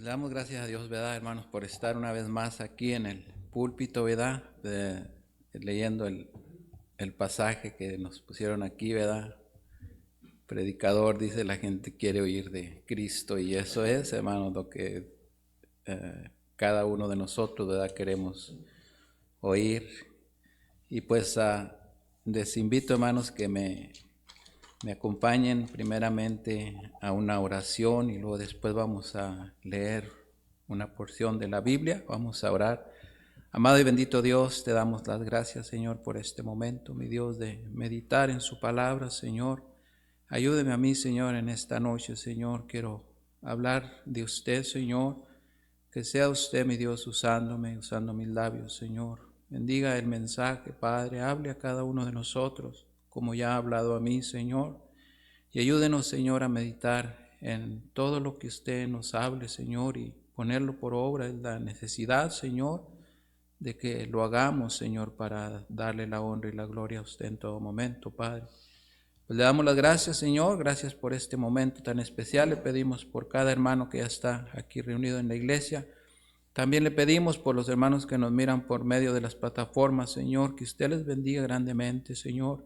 Le damos gracias a Dios, ¿verdad, hermanos, por estar una vez más aquí en el púlpito, ¿verdad? Leyendo el pasaje que nos pusieron aquí, ¿verdad? Predicador dice, la gente quiere oír de Cristo, y eso es, hermanos, lo que cada uno de nosotros, ¿verdad?, queremos oír. Y pues les invito, hermanos, que me acompañen primeramente a una oración y luego después vamos a leer una porción de la Biblia. Vamos a orar. Amado y bendito Dios, te damos las gracias, Señor, por este momento, mi Dios, de meditar en su palabra, Señor. Ayúdeme a mí, Señor, en esta noche, Señor. Quiero hablar de usted, Señor. Que sea usted, mi Dios, usando mis labios, Señor. Bendiga el mensaje, Padre. Hable a cada uno de nosotros, como ya ha hablado a mí, Señor. Y ayúdenos, Señor, a meditar en todo lo que usted nos hable, Señor, y ponerlo por obra. Es la necesidad, Señor, de que lo hagamos, Señor, para darle la honra y la gloria a usted en todo momento, Padre. Pues le damos las gracias, Señor. Gracias por este momento tan especial. Le pedimos por cada hermano que ya está aquí reunido en la iglesia. También le pedimos por los hermanos que nos miran por medio de las plataformas, Señor, que usted les bendiga grandemente, Señor,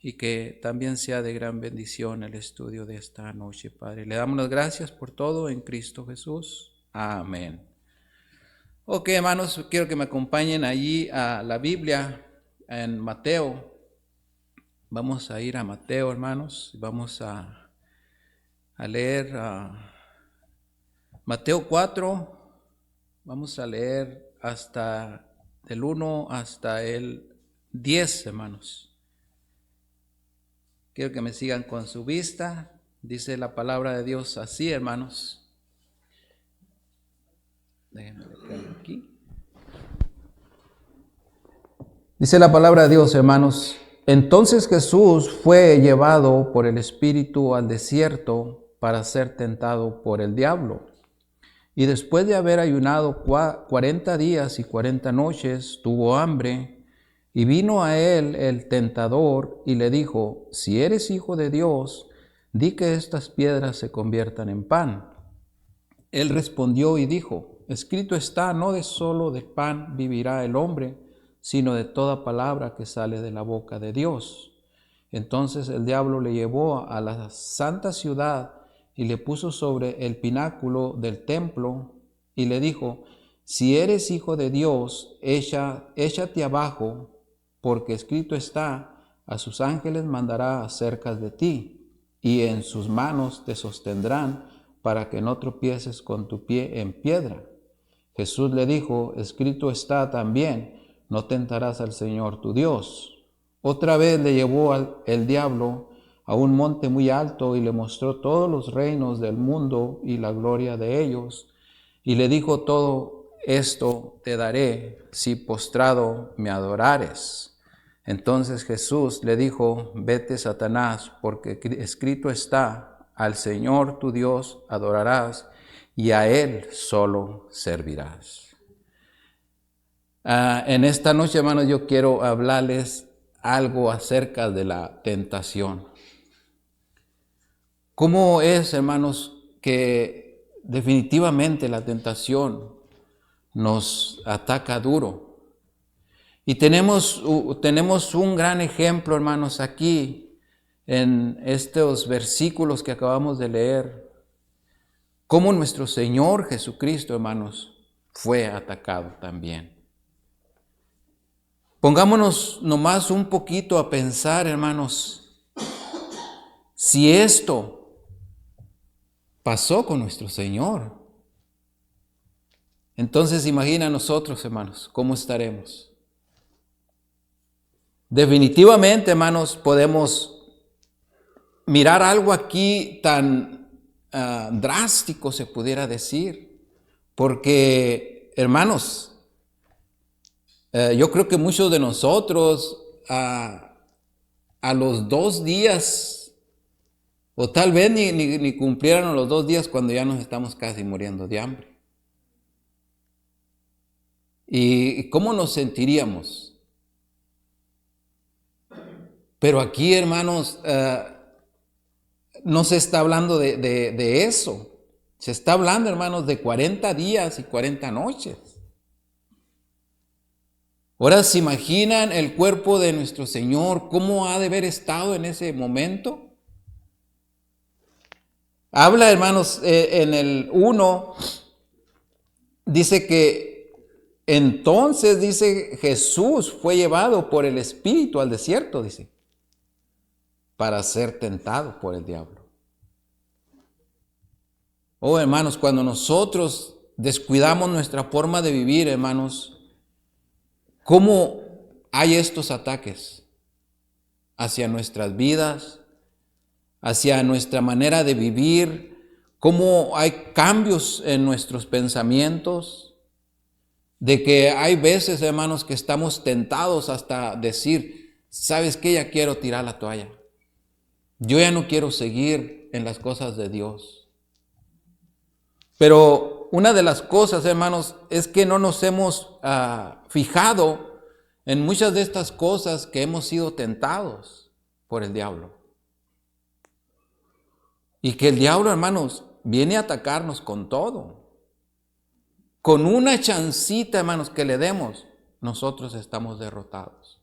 y que también sea de gran bendición el estudio de esta noche, Padre. Le damos las gracias por todo en Cristo Jesús. Amén. Ok, hermanos, quiero que me acompañen allí a la Biblia en Mateo. Vamos a ir a Mateo, hermanos. Vamos a leer Mateo 4. Vamos a leer hasta del 1 hasta el 10, hermanos. Quiero que me sigan con su vista. Dice la palabra de Dios así, hermanos. Déjenme leer aquí. Dice la palabra de Dios, hermanos. Entonces Jesús fue llevado por el Espíritu al desierto para ser tentado por el diablo. Y después de haber ayunado 40 días y 40 noches, tuvo hambre. Y vino a él el tentador y le dijo, si eres hijo de Dios, di que estas piedras se conviertan en pan. Él respondió y dijo, escrito está, no de solo de pan vivirá el hombre, sino de toda palabra que sale de la boca de Dios. Entonces el diablo le llevó a la santa ciudad y le puso sobre el pináculo del templo y le dijo, si eres hijo de Dios, échate abajo, porque escrito está, a sus ángeles mandará acerca de ti, y en sus manos te sostendrán, para que no tropieces con tu pie en piedra. Jesús le dijo, escrito está también, no tentarás al Señor tu Dios. Otra vez le llevó el diablo a un monte muy alto y le mostró todos los reinos del mundo y la gloria de ellos. Y le dijo, todo esto te daré si postrado me adorares. Entonces Jesús le dijo, vete, Satanás, porque escrito está, al Señor tu Dios adorarás y a Él solo servirás. En esta noche, hermanos, yo quiero hablarles algo acerca de la tentación. ¿Cómo es, hermanos, que definitivamente la tentación nos ataca duro? Y tenemos un gran ejemplo, hermanos, aquí en estos versículos que acabamos de leer, cómo nuestro Señor Jesucristo, hermanos, fue atacado también. Pongámonos nomás un poquito a pensar, hermanos, si esto pasó con nuestro Señor, entonces imagina nosotros, hermanos, cómo estaremos. Definitivamente, hermanos, podemos mirar algo aquí tan drástico, se pudiera decir, porque, hermanos, yo creo que muchos de nosotros a los 2 días, o tal vez ni cumplieran los 2 días cuando ya nos estamos casi muriendo de hambre. ¿Y cómo nos sentiríamos? Pero aquí, hermanos, no se está hablando de eso, Se está hablando, hermanos, de 40 días y 40 noches. Ahora, ¿se imaginan el cuerpo de nuestro Señor? ¿Cómo ha de haber estado en ese momento? Habla, hermanos, en el 1, dice que entonces, dice, Jesús fue llevado por el Espíritu al desierto, dice, para ser tentado por el diablo. Oh, hermanos, cuando nosotros descuidamos nuestra forma de vivir, hermanos, ¿cómo hay estos ataques hacia nuestras vidas, hacia nuestra manera de vivir? ¿Cómo hay cambios en nuestros pensamientos? De que hay veces, hermanos, que estamos tentados hasta decir, ¿sabes qué? Ya quiero tirar la toalla. Yo ya no quiero seguir en las cosas de Dios. Pero una de las cosas, hermanos, es que no nos hemos fijado en muchas de estas cosas que hemos sido tentados por el diablo. Y que el diablo, hermanos, viene a atacarnos con todo. Con una chancita, hermanos, que le demos, nosotros estamos derrotados.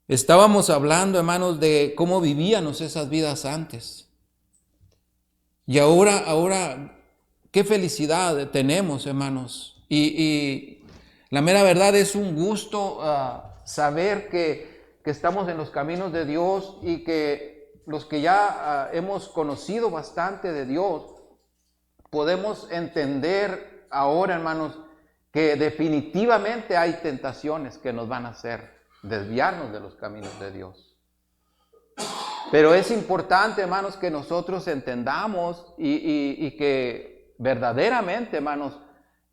Estábamos hablando, hermanos, de cómo vivíamos esas vidas antes. Y ahora, qué felicidad tenemos, hermanos. Y la mera verdad es un gusto saber que estamos en los caminos de Dios y que los que ya hemos conocido bastante de Dios, podemos entender ahora, hermanos, que definitivamente hay tentaciones que nos van a hacer desviarnos de los caminos de Dios. Pero es importante, hermanos, que nosotros entendamos y que verdaderamente, hermanos,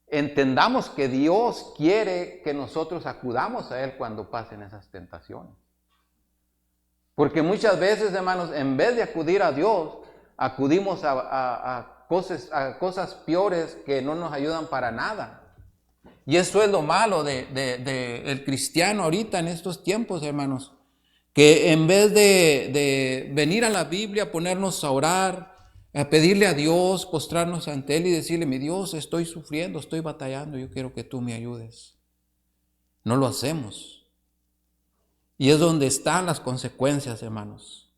entendamos que Dios quiere que nosotros acudamos a Él cuando pasen esas tentaciones. Porque muchas veces, hermanos, en vez de acudir a Dios, acudimos a cosas peores que no nos ayudan para nada. Y eso es lo malo del cristiano ahorita en estos tiempos, hermanos. Que en vez de venir a la Biblia, ponernos a orar, a pedirle a Dios, postrarnos ante Él y decirle, mi Dios, estoy sufriendo, estoy batallando, yo quiero que tú me ayudes. No lo hacemos. Y es donde están las consecuencias, hermanos.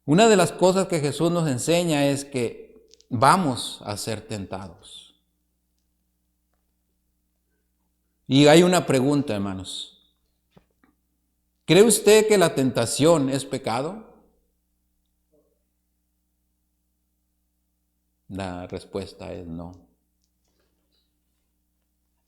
Una de las cosas que Jesús nos enseña es que vamos a ser tentados. Y hay una pregunta, hermanos. ¿Cree usted que la tentación es pecado? La respuesta es no.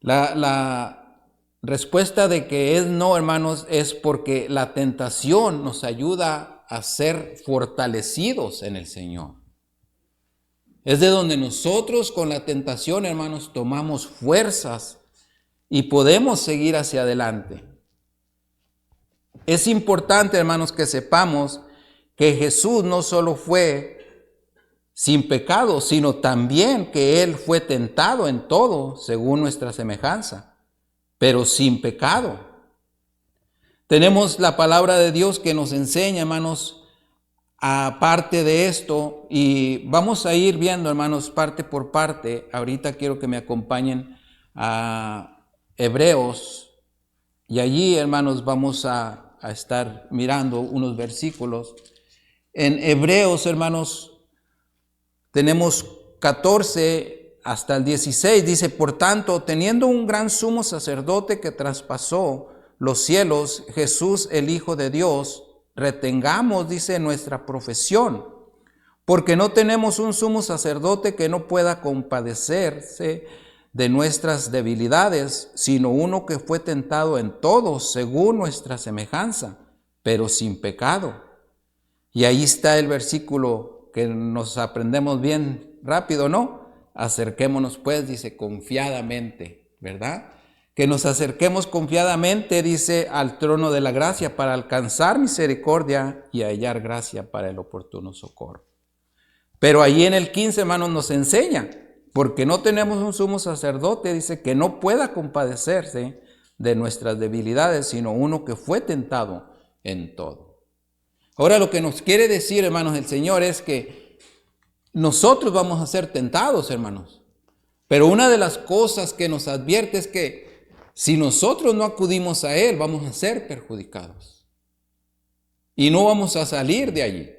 La respuesta de que es no, hermanos, es porque la tentación nos ayuda a ser fortalecidos en el Señor. Es de donde nosotros con la tentación, hermanos, tomamos fuerzas y podemos seguir hacia adelante. Es importante, hermanos, que sepamos que Jesús no solo fue sin pecado, sino también que Él fue tentado en todo según nuestra semejanza, pero sin pecado. Tenemos la palabra de Dios que nos enseña, hermanos, aparte de esto, y vamos a ir viendo, hermanos, parte por parte. Ahorita quiero que me acompañen a Hebreos, y allí, hermanos, vamos a estar mirando unos versículos. En Hebreos, hermanos, tenemos 14 hasta el 16, dice, por tanto, teniendo un gran sumo sacerdote que traspasó los cielos, Jesús el Hijo de Dios, retengamos, dice, nuestra profesión, porque no tenemos un sumo sacerdote que no pueda compadecerse de nuestras debilidades, sino uno que fue tentado en todo según nuestra semejanza, pero sin pecado. Y ahí está el versículo que nos aprendemos bien rápido, ¿no? Acerquémonos pues, dice, confiadamente, ¿verdad? Que nos acerquemos confiadamente, dice, al trono de la gracia para alcanzar misericordia y hallar gracia para el oportuno socorro. Pero ahí en el 15, hermanos, nos enseña, porque no tenemos un sumo sacerdote, dice, que no pueda compadecerse de nuestras debilidades, sino uno que fue tentado en todo. Ahora lo que nos quiere decir, hermanos, el Señor es que nosotros vamos a ser tentados, hermanos. Pero una de las cosas que nos advierte es que si nosotros no acudimos a Él, vamos a ser perjudicados. Y no vamos a salir de allí.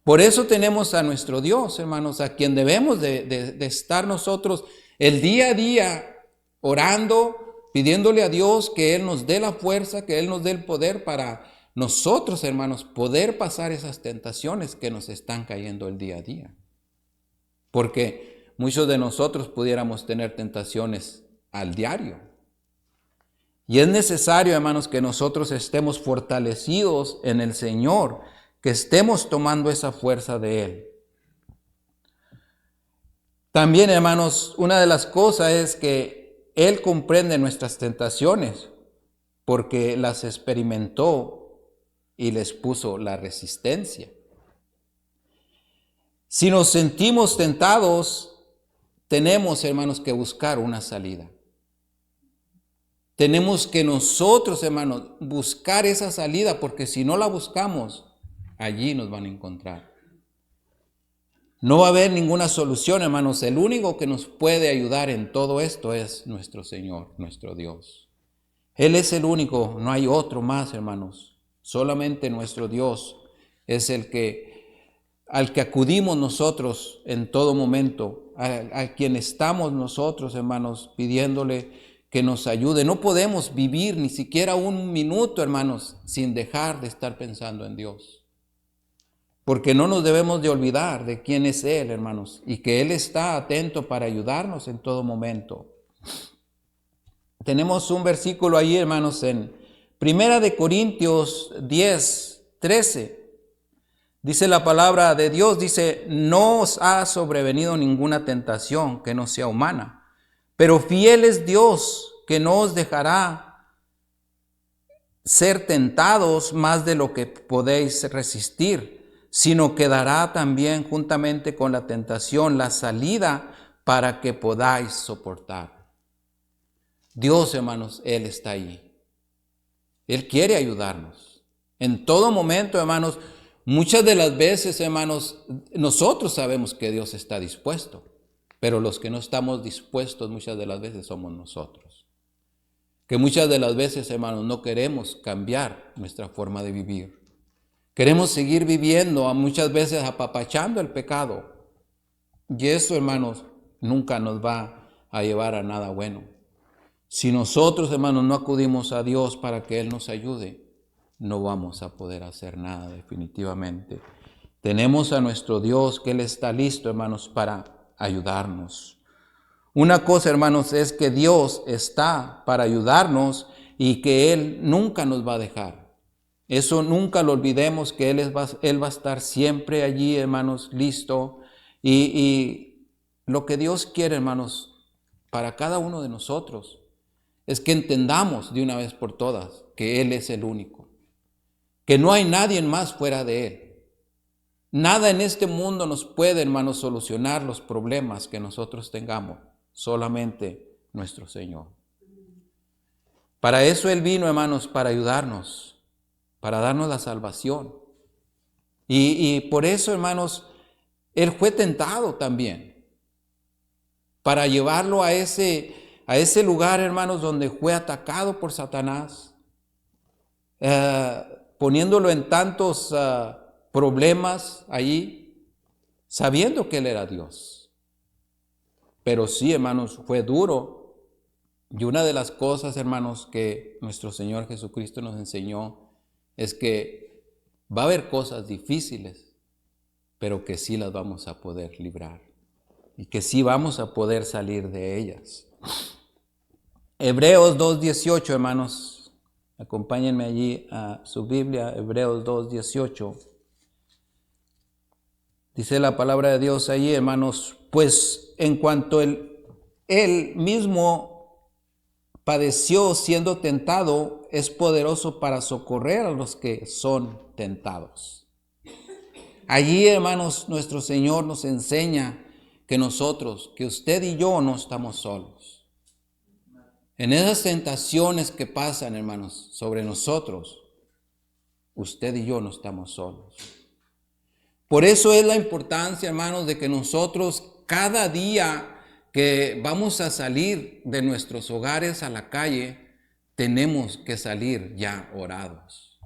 Por eso tenemos a nuestro Dios, hermanos, a quien debemos de estar nosotros el día a día orando, pidiéndole a Dios que Él nos dé la fuerza, que Él nos dé el poder para nosotros, hermanos, poder pasar esas tentaciones que nos están cayendo el día a día. Porque muchos de nosotros pudiéramos tener tentaciones al diario. Y es necesario, hermanos, que nosotros estemos fortalecidos en el Señor, que estemos tomando esa fuerza de Él. También, hermanos, una de las cosas es que Él comprende nuestras tentaciones porque las experimentó y les puso la resistencia. Si nos sentimos tentados, tenemos, hermanos, que buscar una salida. Tenemos que nosotros, hermanos, buscar esa salida, porque si no la buscamos, allí nos van a encontrar. No va a haber ninguna solución, hermanos. El único que nos puede ayudar en todo esto es nuestro Señor, nuestro Dios. Él es el único, no hay otro más, hermanos. Solamente nuestro Dios es el al que acudimos nosotros en todo momento, a quien estamos nosotros, hermanos, pidiéndole que nos ayude. No podemos vivir ni siquiera un minuto, hermanos, sin dejar de estar pensando en Dios. Porque no nos debemos de olvidar de quién es Él, hermanos, y que Él está atento para ayudarnos en todo momento. Tenemos un versículo ahí, hermanos, en 1 Corintios 10:13. Dice la palabra de Dios, dice, no os ha sobrevenido ninguna tentación que no sea humana, pero fiel es Dios, que no os dejará ser tentados más de lo que podéis resistir, sino que dará también juntamente con la tentación la salida para que podáis soportar. Dios, hermanos, Él está ahí. Él quiere ayudarnos. En todo momento, hermanos, muchas de las veces, hermanos, nosotros sabemos que Dios está dispuesto, pero los que no estamos dispuestos muchas de las veces somos nosotros. Que muchas de las veces, hermanos, no queremos cambiar nuestra forma de vivir. Queremos seguir viviendo, muchas veces apapachando el pecado. Y eso, hermanos, nunca nos va a llevar a nada bueno. Si nosotros, hermanos, no acudimos a Dios para que Él nos ayude, no vamos a poder hacer nada definitivamente. Tenemos a nuestro Dios, que Él está listo, hermanos, para ayudarnos. Una cosa, hermanos, es que Dios está para ayudarnos y que Él nunca nos va a dejar. Eso nunca lo olvidemos, que Él va a estar siempre allí, hermanos, listo. Y lo que Dios quiere, hermanos, para cada uno de nosotros, es que entendamos de una vez por todas que Él es el único, que no hay nadie más fuera de Él. Nada en este mundo nos puede, hermanos, solucionar los problemas que nosotros tengamos, solamente nuestro Señor. Para eso Él vino, hermanos, para ayudarnos, para darnos la salvación. Y por eso, hermanos, Él fue tentado también, para llevarlo a ese lugar, hermanos, donde fue atacado por Satanás, poniéndolo en tantos problemas allí, sabiendo que Él era Dios. Pero sí, hermanos, fue duro. Y una de las cosas, hermanos, que nuestro Señor Jesucristo nos enseñó es que va a haber cosas difíciles, pero que sí las vamos a poder librar y que sí vamos a poder salir de ellas. Hebreos 2:18, hermanos, acompáñenme allí a su Biblia, Hebreos 2:18. Dice la palabra de Dios allí, hermanos, pues en cuanto él mismo padeció siendo tentado, es poderoso para socorrer a los que son tentados. Allí, hermanos, nuestro Señor nos enseña que nosotros, que usted y yo no estamos solos. En esas tentaciones que pasan, hermanos, sobre nosotros, usted y yo no estamos solos. Por eso es la importancia, hermanos, de que nosotros cada día que vamos a salir de nuestros hogares a la calle, tenemos que salir ya orados.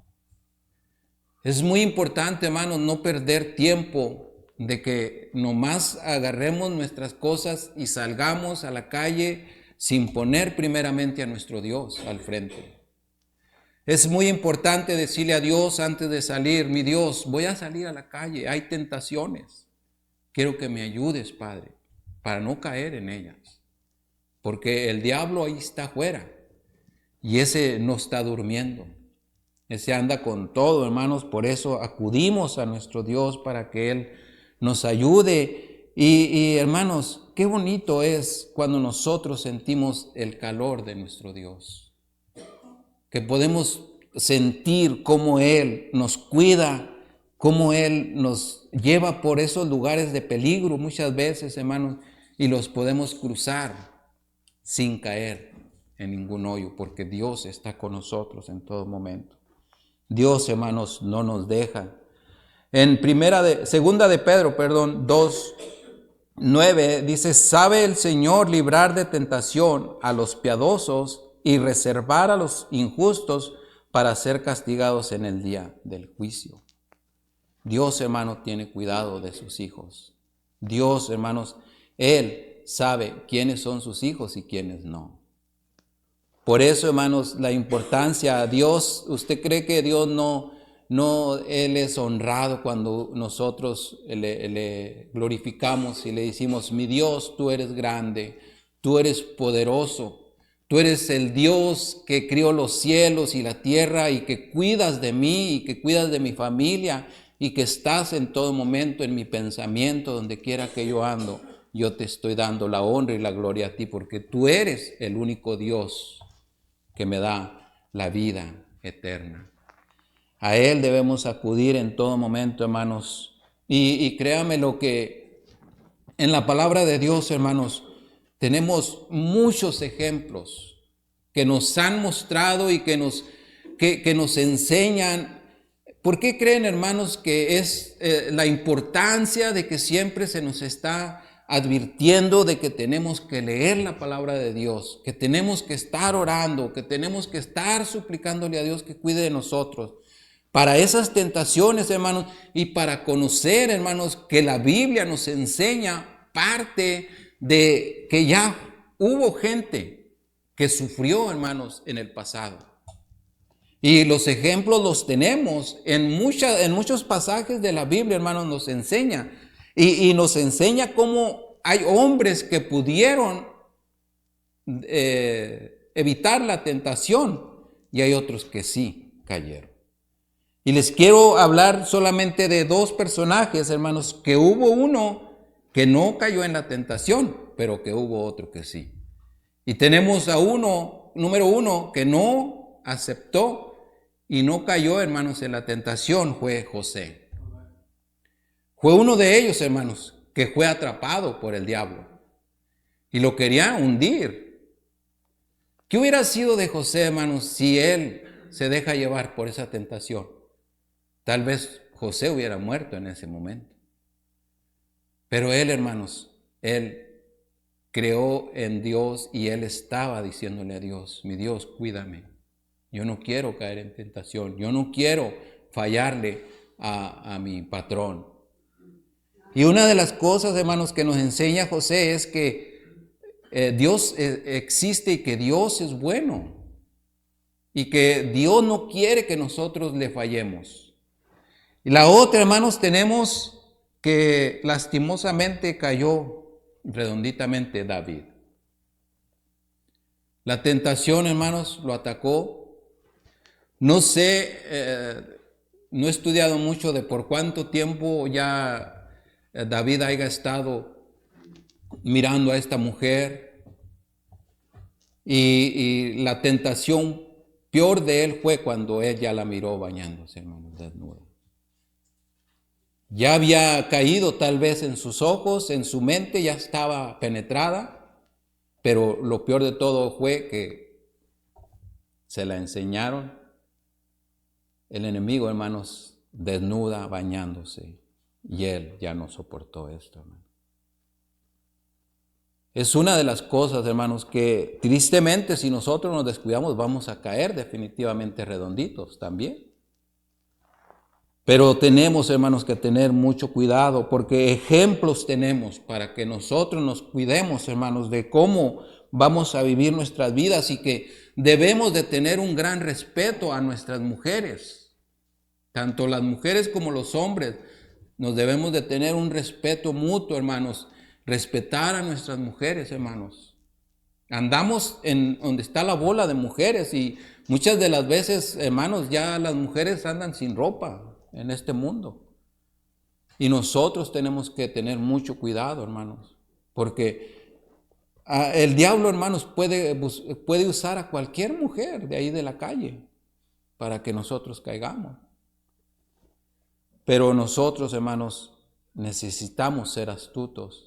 Es muy importante, hermanos, no perder tiempo de que nomás agarremos nuestras cosas y salgamos a la calle sin poner primeramente a nuestro Dios al frente. Es muy importante decirle a Dios antes de salir: mi Dios, voy a salir a la calle, hay tentaciones. Quiero que me ayudes, Padre, para no caer en ellas. Porque el diablo ahí está afuera y ese no está durmiendo. Ese anda con todo, hermanos. Por eso acudimos a nuestro Dios para que Él nos ayude. Y hermanos, qué bonito es cuando nosotros sentimos el calor de nuestro Dios. Que podemos sentir cómo Él nos cuida, cómo Él nos lleva por esos lugares de peligro muchas veces, hermanos, y los podemos cruzar sin caer en ningún hoyo, porque Dios está con nosotros en todo momento. Dios, hermanos, no nos deja. En segunda de Pedro, 2:9 dice: sabe el Señor librar de tentación a los piadosos y reservar a los injustos para ser castigados en el día del juicio. Dios, hermano, tiene cuidado de sus hijos. Dios, hermanos, Él sabe quiénes son sus hijos y quiénes no. Por eso, hermanos, la importancia a Dios. ¿Usted cree que Dios no, Él es honrado cuando nosotros le glorificamos y le decimos: mi Dios, tú eres grande, tú eres poderoso, tú eres el Dios que crió los cielos y la tierra y que cuidas de mí y que cuidas de mi familia y que estás en todo momento en mi pensamiento, donde quiera que yo ando? Yo te estoy dando la honra y la gloria a ti, porque tú eres el único Dios que me da la vida eterna. A Él debemos acudir en todo momento, hermanos. Y créame lo que en la palabra de Dios, hermanos, tenemos muchos ejemplos que nos han mostrado y que nos enseñan. ¿Por qué creen, hermanos, que es la importancia de que siempre se nos está advirtiendo de que tenemos que leer la palabra de Dios, que tenemos que estar orando, que tenemos que estar suplicándole a Dios que cuide de nosotros para esas tentaciones, hermanos, y para conocer, hermanos, que la Biblia nos enseña parte de que ya hubo gente que sufrió, hermanos, en el pasado? Y los ejemplos los tenemos en muchos pasajes de la Biblia, hermanos, nos enseña. Y nos enseña cómo hay hombres que pudieron evitar la tentación y hay otros que sí cayeron. Y les quiero hablar solamente de dos personajes, hermanos, que hubo uno que no cayó en la tentación, pero que hubo otro que sí. Y tenemos a número uno, que no aceptó y no cayó, hermanos, en la tentación, fue José. Fue uno de ellos, hermanos, que fue atrapado por el diablo y lo quería hundir. ¿Qué hubiera sido de José, hermanos, si él se deja llevar por esa tentación? Tal vez José hubiera muerto en ese momento. Pero él, hermanos, él creó en Dios y él estaba diciéndole a Dios: mi Dios, cuídame. Yo no quiero caer en tentación. Yo no quiero fallarle a mi patrón. Y una de las cosas, hermanos, que nos enseña José es que Dios existe y que Dios es bueno. Y que Dios no quiere que nosotros le fallemos. Y la otra, hermanos, tenemos que lastimosamente cayó redonditamente David. La tentación, hermanos, lo atacó. No sé, no he estudiado mucho de por cuánto tiempo ya David haya estado mirando a esta mujer, y la tentación peor de él fue cuando ella la miró bañándose, hermanos, desnuda. Ya había caído tal vez en sus ojos, en su mente ya estaba penetrada, pero lo peor de todo fue que se la enseñaron, el enemigo, hermanos, desnuda, bañándose. y él ya no soportó esto, hermano. Es una de las cosas, hermanos, que tristemente si nosotros nos descuidamos vamos a caer definitivamente redonditos también. Pero tenemos, hermanos, que tener mucho cuidado porque ejemplos tenemos para que nosotros nos cuidemos, hermanos, de cómo vamos a vivir nuestras vidas y que debemos de tener un gran respeto a nuestras mujeres. Tanto las mujeres como los hombres nos debemos de tener un respeto mutuo, hermanos. Respetar a nuestras mujeres, hermanos. Andamos en donde está la bola de mujeres y muchas de las veces, hermanos, ya las mujeres andan sin ropa en este mundo. Y nosotros tenemos que tener mucho cuidado, hermanos, porque el diablo, hermanos, puede usar a cualquier mujer de ahí de la calle para que nosotros caigamos. Pero nosotros, hermanos, necesitamos ser astutos.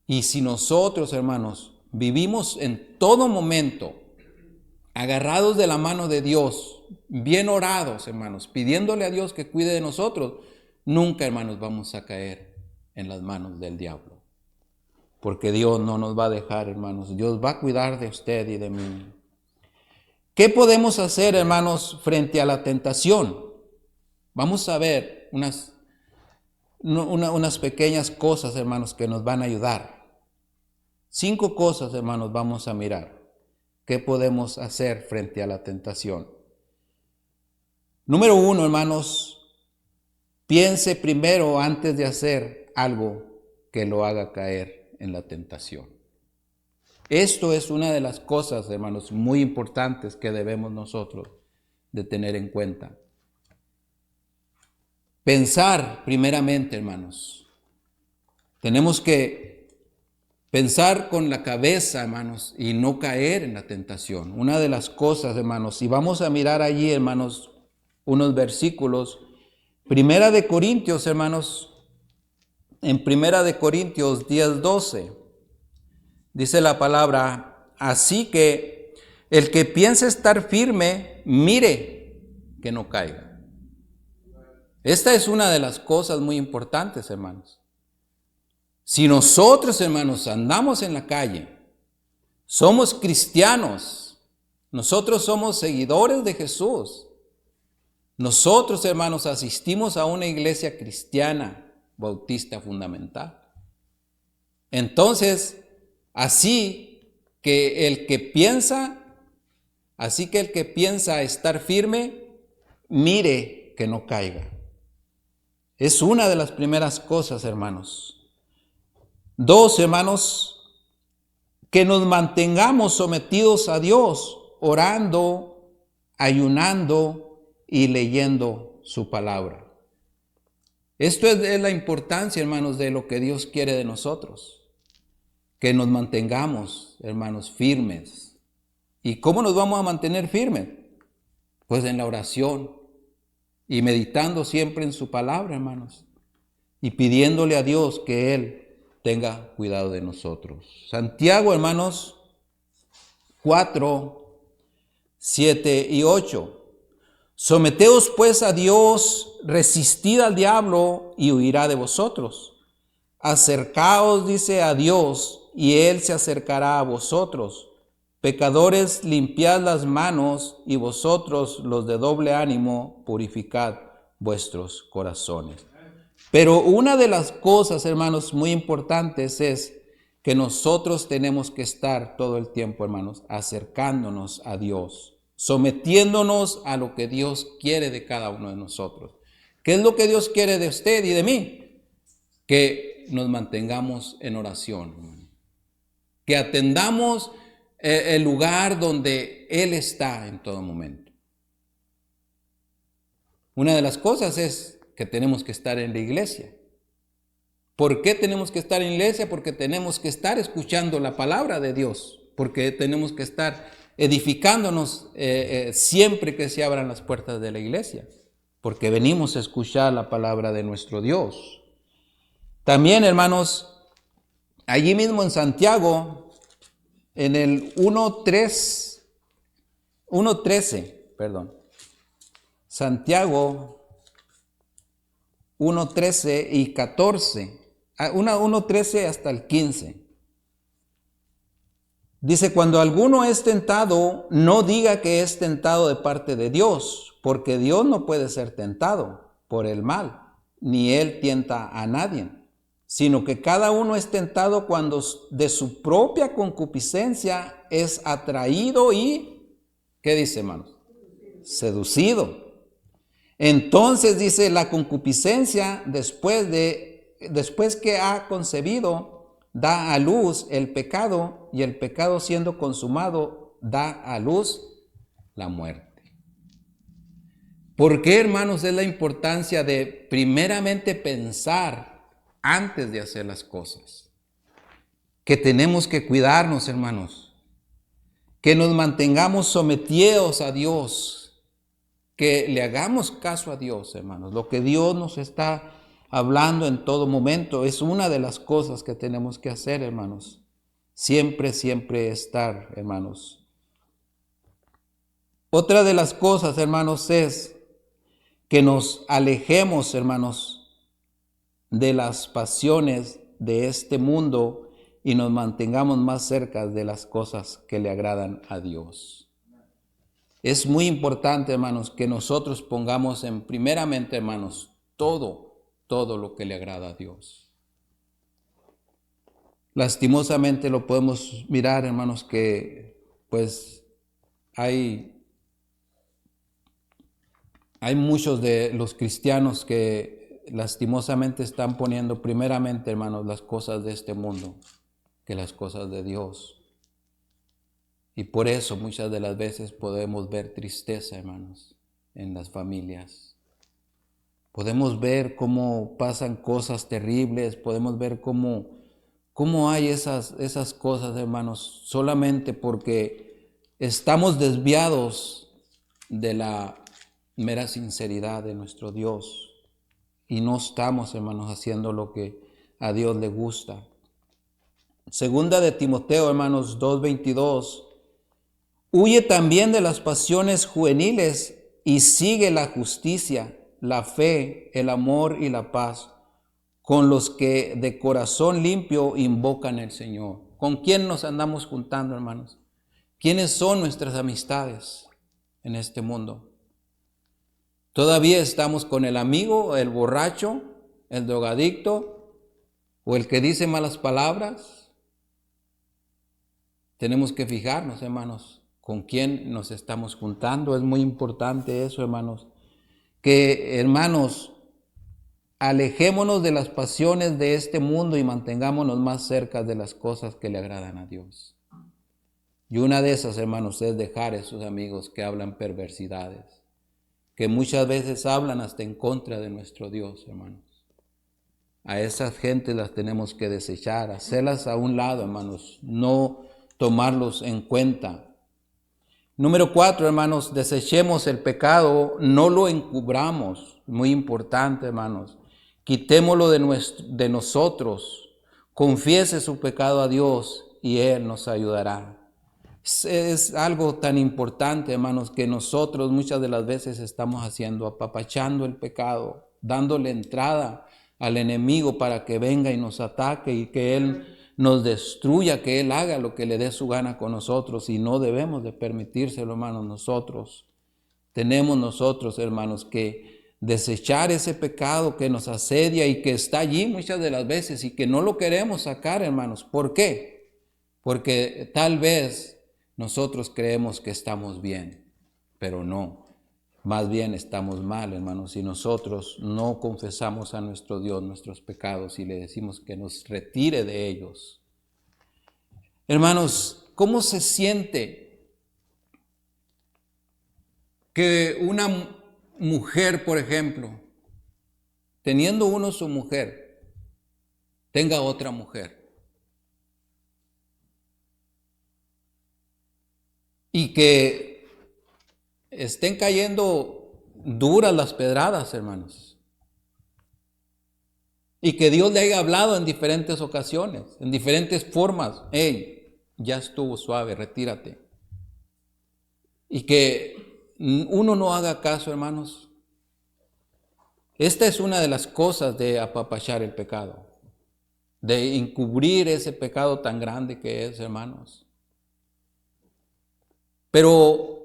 Y si nosotros, hermanos, vivimos en todo momento agarrados de la mano de Dios, bien orados, hermanos, pidiéndole a Dios que cuide de nosotros, nunca, hermanos, vamos a caer en las manos del diablo. Porque Dios no nos va a dejar, hermanos. Dios va a cuidar de usted y de mí. ¿Qué podemos hacer, hermanos, frente a la tentación? Vamos a ver unas pequeñas cosas, hermanos, que nos van a ayudar. 5 cosas, hermanos, vamos a mirar. ¿Qué podemos hacer frente a la tentación? Número 1, hermanos, piense primero antes de hacer algo que lo haga caer en la tentación. Esto es una de las cosas, hermanos, muy importantes que debemos nosotros de tener en cuenta. Pensar primeramente, hermanos. Tenemos que pensar con la cabeza, hermanos, y no caer en la tentación. Una de las cosas, hermanos, y vamos a mirar allí, hermanos, unos versículos. Primera de Corintios, hermanos, en Primera de Corintios 10:12, dice la palabra, así que el que piense estar firme, mire que no caiga. Esta es una de las cosas muy importantes, hermanos. Si nosotros, hermanos, andamos en la calle, somos cristianos, nosotros somos seguidores de Jesús, nosotros, hermanos, asistimos a una iglesia cristiana bautista fundamental. Entonces, así que el que piensa estar firme, mire que no caiga. Es una de las primeras cosas, hermanos. 2, hermanos, que nos mantengamos sometidos a Dios, orando, ayunando y leyendo su palabra. Esto es la importancia, hermanos, de lo que Dios quiere de nosotros. Que nos mantengamos, hermanos, firmes. ¿Y cómo nos vamos a mantener firmes? Pues en la oración y meditando siempre en su palabra, hermanos. Y pidiéndole a Dios que Él tenga cuidado de nosotros. Santiago, hermanos, 4, 7 y 8. Someteos pues a Dios, resistid al diablo y huirá de vosotros. Acercaos, dice, a Dios y Él se acercará a vosotros. Pecadores, limpiad las manos y vosotros, los de doble ánimo, purificad vuestros corazones. Pero una de las cosas, hermanos, muy importantes es que nosotros tenemos que estar todo el tiempo, hermanos, acercándonos a Dios, sometiéndonos a lo que Dios quiere de cada uno de nosotros. ¿Qué es lo que Dios quiere de usted y de mí? Que nos mantengamos en oración, que atendamos el lugar donde Él está en todo momento. Una de las cosas es que tenemos que estar en la iglesia. ¿Por qué tenemos que estar en la iglesia? Porque tenemos que estar escuchando la palabra de Dios, porque tenemos que estar edificándonos siempre que se abran las puertas de la iglesia, porque venimos a escuchar la palabra de nuestro Dios. También, hermanos, allí mismo en Santiago, en el 1:13, Santiago 1:13 y 14. 1:13 hasta el 15. Dice, cuando alguno es tentado, no diga que es tentado de parte de Dios, porque Dios no puede ser tentado por el mal, ni Él tienta a nadie, sino que cada uno es tentado cuando de su propia concupiscencia es atraído y, ¿qué dice, hermanos? Seducido. Entonces dice, la concupiscencia después que ha concebido, da a luz el pecado, y el pecado siendo consumado da a luz la muerte. ¿Por qué, hermanos, es la importancia de primeramente pensar antes de hacer las cosas? Que tenemos que cuidarnos, hermanos, que nos mantengamos sometidos a Dios, que le hagamos caso a Dios, hermanos. Lo que Dios nos está hablando en todo momento es una de las cosas que tenemos que hacer, hermanos. Siempre, siempre estar, hermanos. Otra de las cosas, hermanos, es que nos alejemos, hermanos, de las pasiones de este mundo y nos mantengamos más cerca de las cosas que le agradan a Dios. Es muy importante, hermanos, que nosotros pongamos en primeramente, hermanos, todo lo que le agrada a Dios. Lastimosamente lo podemos mirar, hermanos, que pues hay muchos de los cristianos que lastimosamente están poniendo primeramente, hermanos, las cosas de este mundo que las cosas de Dios. Y por eso muchas de las veces podemos ver tristeza, hermanos, en las familias. Podemos ver cómo pasan cosas terribles, podemos ver cómo hay esas cosas, hermanos, solamente porque estamos desviados de la mera sinceridad de nuestro Dios y no estamos, hermanos, haciendo lo que a Dios le gusta. Segunda de Timoteo, hermanos, 2:22. Huye también de las pasiones juveniles y sigue la justicia, la fe, el amor y la paz, con los que de corazón limpio invocan al Señor. ¿Con quién nos andamos juntando, hermanos? ¿Quiénes son nuestras amistades en este mundo? ¿Todavía estamos con el amigo, el borracho, el drogadicto o el que dice malas palabras? Tenemos que fijarnos, hermanos, con quién nos estamos juntando. Es muy importante eso, hermanos. Que, hermanos, alejémonos de las pasiones de este mundo y mantengámonos más cerca de las cosas que le agradan a Dios. Y una de esas, hermanos, es dejar a esos amigos que hablan perversidades, que muchas veces hablan hasta en contra de nuestro Dios, hermanos. A esas gentes las tenemos que desechar, hacerlas a un lado, hermanos, no tomarlos en cuenta. Número 4, hermanos, desechemos el pecado, no lo encubramos. Muy importante, hermanos. Quitémoslo de nosotros. Confiese su pecado a Dios y Él nos ayudará. Es algo tan importante, hermanos, que nosotros muchas de las veces estamos haciendo, apapachando el pecado, dándole entrada al enemigo para que venga y nos ataque y que Él nos destruya, que Él haga lo que le dé su gana con nosotros, y no debemos de permitírselo, hermanos. Nosotros tenemos, hermanos, que desechar ese pecado que nos asedia y que está allí muchas de las veces y que no lo queremos sacar, hermanos. ¿Por qué? Porque tal vez nosotros creemos que estamos bien, pero no. Más bien estamos mal, hermanos, si nosotros no confesamos a nuestro Dios nuestros pecados y le decimos que nos retire de ellos. Hermanos, ¿cómo se siente que una mujer, por ejemplo, teniendo uno su mujer, tenga otra mujer? Y que estén cayendo duras las pedradas, hermanos. Y que Dios le haya hablado en diferentes ocasiones, en diferentes formas. Hey, ya estuvo suave, retírate. Y que uno no haga caso, hermanos. Esta es una de las cosas de apapachar el pecado, de encubrir ese pecado tan grande que es, hermanos. Pero,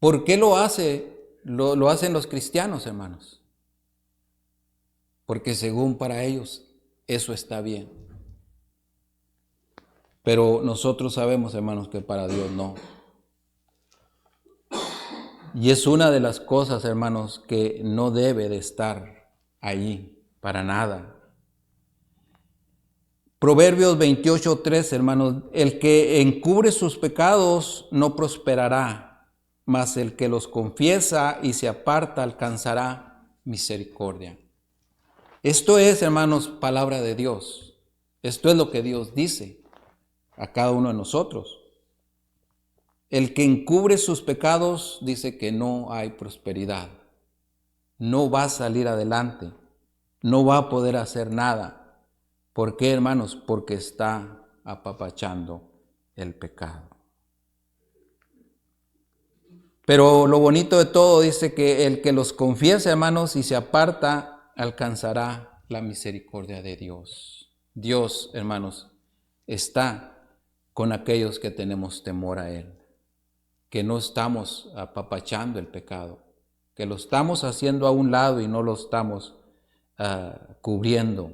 ¿por qué lo hace? Lo hacen los cristianos, hermanos. Porque según para ellos, eso está bien. Pero nosotros sabemos, hermanos, que para Dios no. Y es una de las cosas, hermanos, que no debe de estar allí, para nada. Proverbios 28:3, hermanos, el que encubre sus pecados no prosperará, mas el que los confiesa y se aparta alcanzará misericordia. Esto es, hermanos, palabra de Dios. Esto es lo que Dios dice a cada uno de nosotros. El que encubre sus pecados dice que no hay prosperidad, no va a salir adelante, no va a poder hacer nada. ¿Por qué, hermanos? Porque está apapachando el pecado. Pero lo bonito de todo dice que el que los confiesa, hermanos, y se aparta, alcanzará la misericordia de Dios. Dios, hermanos, está con aquellos que tenemos temor a Él, que no estamos apapachando el pecado, que lo estamos haciendo a un lado y no lo estamos cubriendo.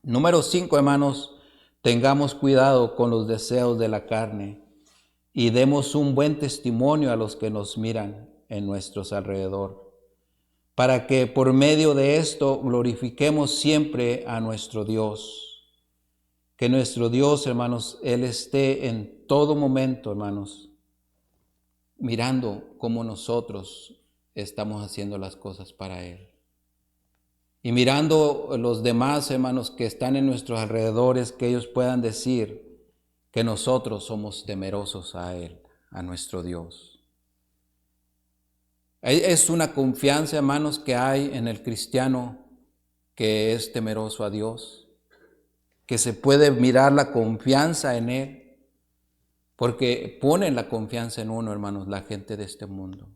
Número 5, hermanos, tengamos cuidado con los deseos de la carne y demos un buen testimonio a los que nos miran en nuestros alrededor, para que por medio de esto glorifiquemos siempre a nuestro Dios. Que nuestro Dios, hermanos, Él esté en todo momento, hermanos, mirando cómo nosotros estamos haciendo las cosas para Él. Y mirando los demás, hermanos, que están en nuestros alrededores, que ellos puedan decir que nosotros somos temerosos a Él, a nuestro Dios. Es una confianza, hermanos, que hay en el cristiano que es temeroso a Dios, que se puede mirar la confianza en Él, porque ponen la confianza en uno, hermanos, la gente de este mundo.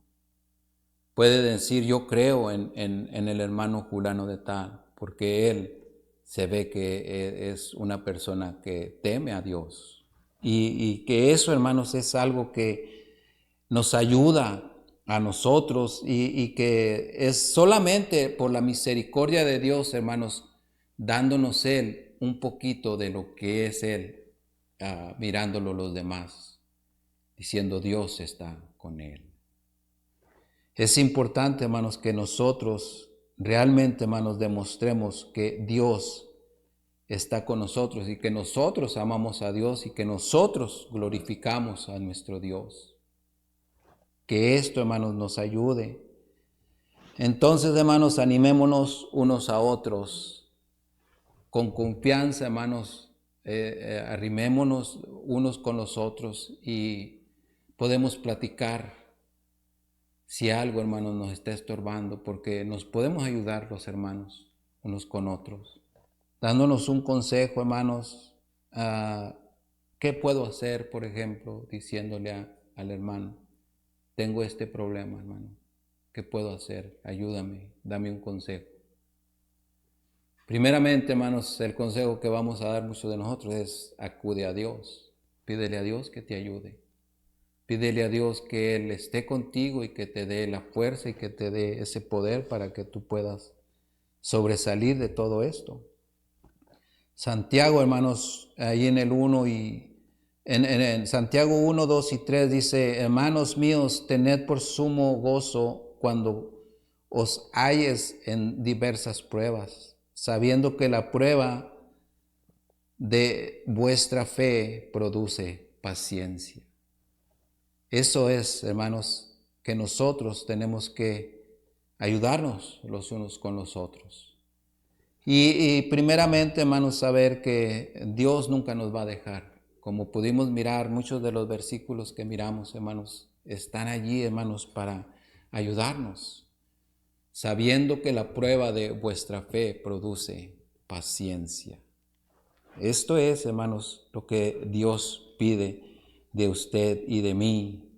Puede decir, yo creo en el hermano fulano de tal, porque él se ve que es una persona que teme a Dios. Y que eso, hermanos, es algo que nos ayuda a nosotros y que es solamente por la misericordia de Dios, hermanos, dándonos Él un poquito de lo que es Él, mirándolo los demás, diciendo Dios está con Él. Es importante, hermanos, que nosotros realmente, hermanos, demostremos que Dios está con nosotros y que nosotros amamos a Dios y que nosotros glorificamos a nuestro Dios. Que esto, hermanos, nos ayude. Entonces, hermanos, animémonos unos a otros con confianza, hermanos, arrimémonos unos con los otros y podemos platicar si algo, hermanos, nos está estorbando, porque nos podemos ayudar los hermanos unos con otros, dándonos un consejo, hermanos. ¿Qué puedo hacer, por ejemplo, diciéndole al hermano, tengo este problema, hermano, ¿qué puedo hacer? Ayúdame, dame un consejo. Primeramente, hermanos, el consejo que vamos a dar muchos de nosotros es acude a Dios, pídele a Dios que te ayude. Pídele a Dios que Él esté contigo y que te dé la fuerza y que te dé ese poder para que tú puedas sobresalir de todo esto. Santiago, hermanos, ahí en el 1 y en Santiago 1, 2 y 3 dice, hermanos míos, tened por sumo gozo cuando os halles en diversas pruebas, sabiendo que la prueba de vuestra fe produce paciencia. Eso es, hermanos, que nosotros tenemos que ayudarnos los unos con los otros. Y primeramente, hermanos, saber que Dios nunca nos va a dejar. Como pudimos mirar, muchos de los versículos que miramos, hermanos, están allí, hermanos, para ayudarnos, sabiendo que la prueba de vuestra fe produce paciencia. Esto es, hermanos, lo que Dios pide de usted y de mí.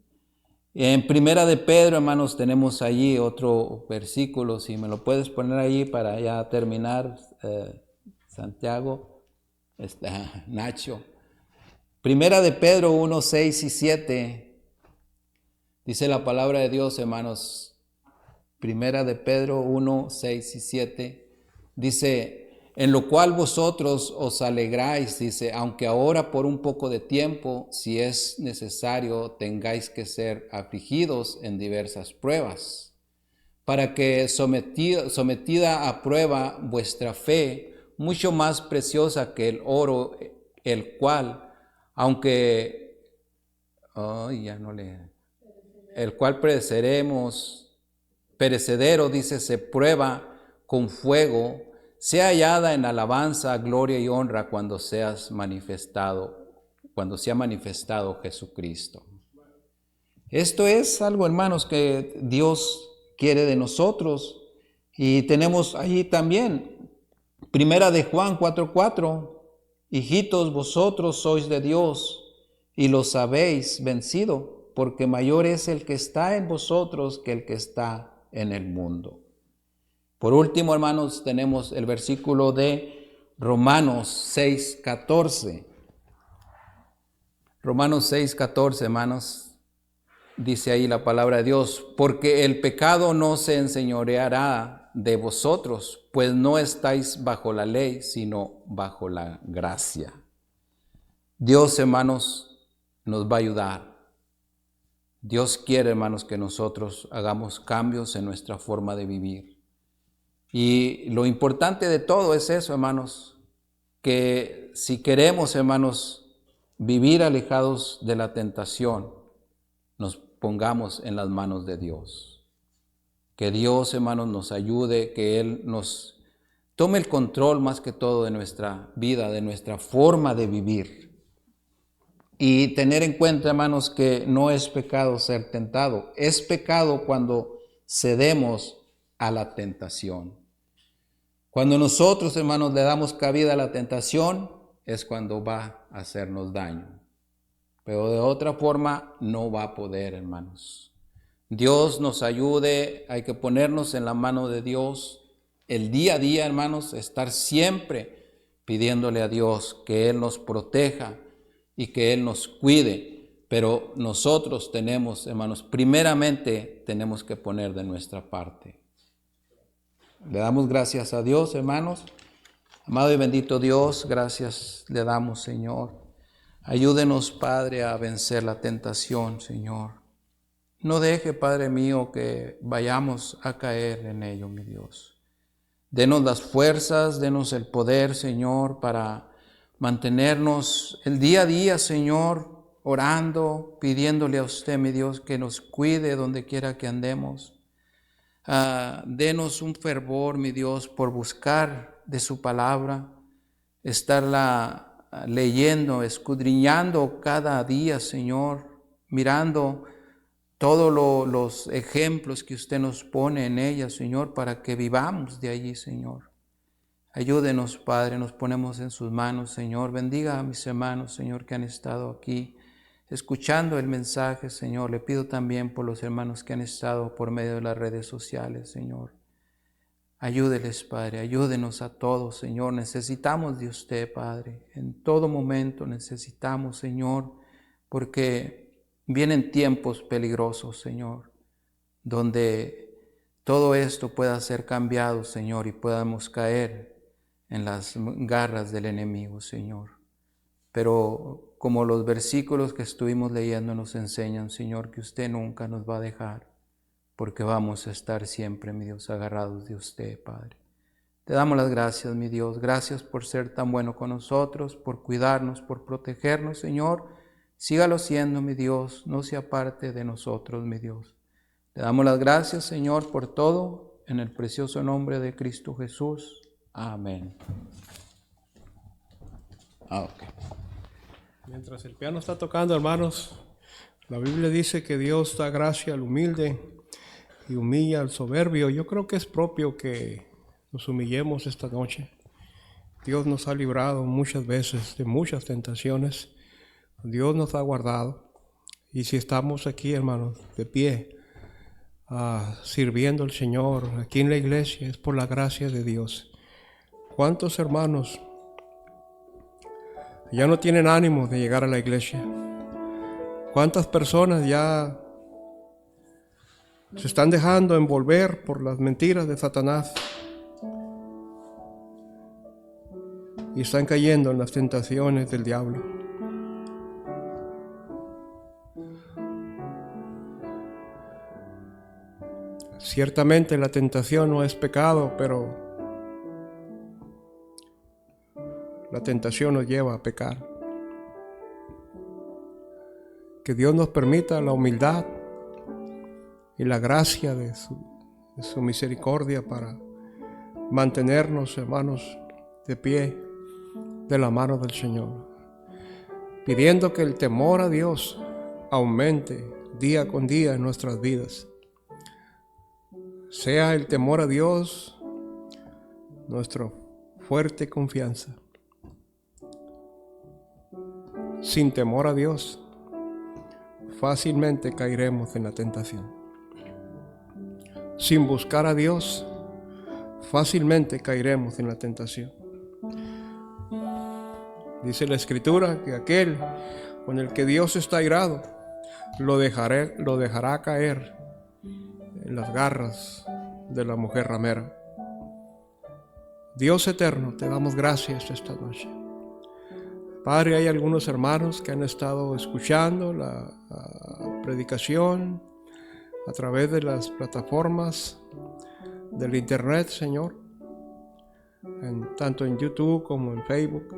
En Primera de Pedro, hermanos, tenemos allí otro versículo, si me lo puedes poner allí para ya terminar, Santiago, Nacho. Primera de Pedro 1, 6 y 7, dice la palabra de Dios, hermanos. Primera de Pedro 1, 6 y 7, dice, en lo cual vosotros os alegráis, dice, aunque ahora por un poco de tiempo, si es necesario, tengáis que ser afligidos en diversas pruebas, para que sometida a prueba vuestra fe, mucho más preciosa que el oro, el cual, aunque, el cual perecedero, dice, se prueba con fuego, sea hallada en alabanza, gloria y honra cuando sea manifestado Jesucristo. Esto es algo, hermanos, que Dios quiere de nosotros. Y tenemos ahí también, Primera de Juan 4:4, hijitos, vosotros sois de Dios y los habéis vencido, porque mayor es el que está en vosotros que el que está en el mundo. Por último, hermanos, tenemos el versículo de Romanos 6:14. Romanos 6:14, hermanos, dice ahí la palabra de Dios, porque el pecado no se enseñoreará de vosotros, pues no estáis bajo la ley, sino bajo la gracia. Dios, hermanos, nos va a ayudar. Dios quiere, hermanos, que nosotros hagamos cambios en nuestra forma de vivir. Y lo importante de todo es eso, hermanos, que si queremos, hermanos, vivir alejados de la tentación, nos pongamos en las manos de Dios. Que Dios, hermanos, nos ayude, que Él nos tome el control más que todo de nuestra vida, de nuestra forma de vivir. Y tener en cuenta, hermanos, que no es pecado ser tentado. Es pecado cuando cedemos a la tentación. Cuando nosotros, hermanos, le damos cabida a la tentación, es cuando va a hacernos daño. Pero de otra forma no va a poder, hermanos. Dios nos ayude, hay que ponernos en la mano de Dios el día a día, hermanos, estar siempre pidiéndole a Dios que Él nos proteja y que Él nos cuide. Pero nosotros tenemos, hermanos, primeramente tenemos que poner de nuestra parte. Le damos gracias a Dios, hermanos. Amado y bendito Dios, gracias le damos, Señor. Ayúdenos, Padre, a vencer la tentación, Señor. No deje, Padre mío, que vayamos a caer en ello, mi Dios. Denos las fuerzas, denos el poder, Señor, para mantenernos el día a día, Señor, orando, pidiéndole a usted, mi Dios, que nos cuide donde quiera que andemos. Denos un fervor, mi Dios, por buscar de su palabra, estarla leyendo, escudriñando cada día, Señor, mirando todos los ejemplos que usted nos pone en ella, Señor, para que vivamos de allí, Señor. Ayúdenos, Padre, nos ponemos en sus manos, Señor. Bendiga a mis hermanos, Señor, que han estado aquí escuchando el mensaje, Señor. Le pido también por los hermanos que han estado por medio de las redes sociales, Señor. Ayúdeles, Padre, ayúdenos a todos, Señor. Necesitamos de usted, Padre. En todo momento necesitamos, Señor, porque vienen tiempos peligrosos, Señor, donde todo esto pueda ser cambiado, Señor, y podamos caer en las garras del enemigo, Señor. Pero como los versículos que estuvimos leyendo nos enseñan, Señor, que usted nunca nos va a dejar, porque vamos a estar siempre, mi Dios, agarrados de usted, Padre. Te damos las gracias, mi Dios. Gracias por ser tan bueno con nosotros, por cuidarnos, por protegernos, Señor. Sígalo siendo, mi Dios. No se aparte de nosotros, mi Dios. Te damos las gracias, Señor, por todo, en el precioso nombre de Cristo Jesús. Amén. Okay. Mientras el piano está tocando, hermanos, la Biblia dice que Dios da gracia al humilde y humilla al soberbio. Yo creo que es propio que nos humillemos esta noche. Dios nos ha librado muchas veces de muchas tentaciones. Dios nos ha guardado Y si estamos aquí, hermanos, de pie, sirviendo al Señor aquí en la iglesia, es por la gracia de Dios. ¿Cuántos hermanos ya no tienen ánimo de llegar a la iglesia? ¿Cuántas personas ya se están dejando envolver por las mentiras de Satanás y están cayendo en las tentaciones del diablo? Ciertamente la tentación no es pecado, pero la tentación nos lleva a pecar. Que Dios nos permita la humildad y la gracia de su misericordia para mantenernos, hermanos, de pie de la mano del Señor, pidiendo que el temor a Dios aumente día con día en nuestras vidas. Sea el temor a Dios nuestra fuerte confianza. Sin temor a Dios, fácilmente caeremos en la tentación. Sin buscar a Dios, fácilmente caeremos en la tentación. Dice la Escritura que aquel con el que Dios está airado, lo dejará caer en las garras de la mujer ramera. Dios eterno, te damos gracias esta noche. Padre, hay algunos hermanos que han estado escuchando la predicación a través de las plataformas del internet, Señor, tanto en YouTube como en Facebook.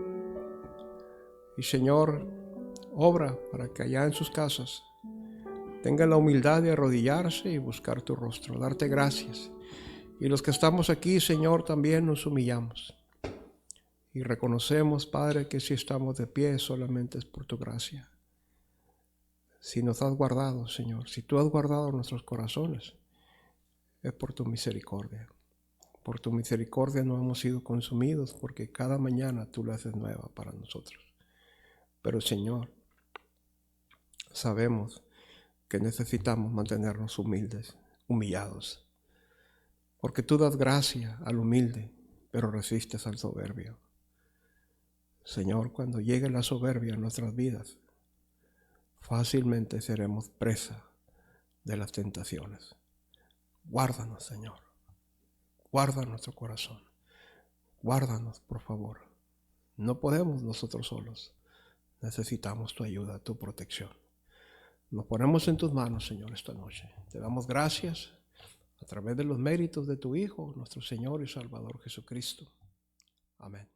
Y Señor, obra para que allá en sus casas tengan la humildad de arrodillarse y buscar tu rostro, darte gracias. Y los que estamos aquí, Señor, también nos humillamos. Y reconocemos, Padre, que si estamos de pie solamente es por tu gracia. Si nos has guardado, Señor, si tú has guardado nuestros corazones, es por tu misericordia. Por tu misericordia no hemos sido consumidos, porque cada mañana tú la haces nueva para nosotros. Pero, Señor, sabemos que necesitamos mantenernos humildes, humillados, porque tú das gracia al humilde, pero resistes al soberbio. Señor, cuando llegue la soberbia en nuestras vidas, fácilmente seremos presa de las tentaciones. Guárdanos, Señor. Guarda nuestro corazón. Guárdanos, por favor. No podemos nosotros solos. Necesitamos tu ayuda, tu protección. Nos ponemos en tus manos, Señor, esta noche. Te damos gracias a través de los méritos de tu Hijo, nuestro Señor y Salvador Jesucristo. Amén.